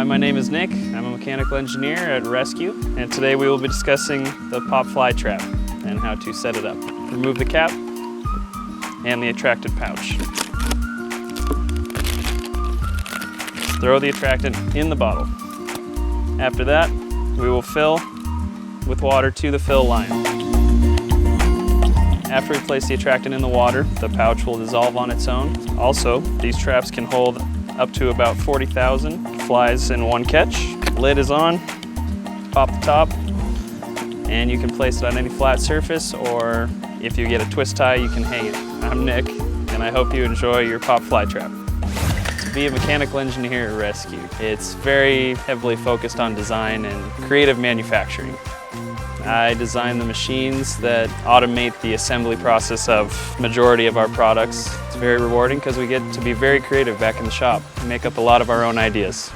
Hi, my name is Nick. I'm a mechanical engineer at Rescue, and today we will be discussing the pop fly trap and how to set it up. Remove the cap and the attractant pouch. Throw the attractant in the bottle. After that, we will fill with water to the fill line. After we place the attractant in the water, the pouch will dissolve on its own. Also, these traps can hold up to about 40,000 flies in one catch. Lid is on, pop the top, and you can place it on any flat surface, or if you get a twist tie, you can hang it. I'm Nick, and I hope you enjoy your pop fly trap. To be a mechanical engineer at Rescue, it's very heavily focused on design and creative manufacturing. I design the machines that automate the assembly process of majority of our products. It's very rewarding because we get to be very creative back in the shop and make up a lot of our own ideas.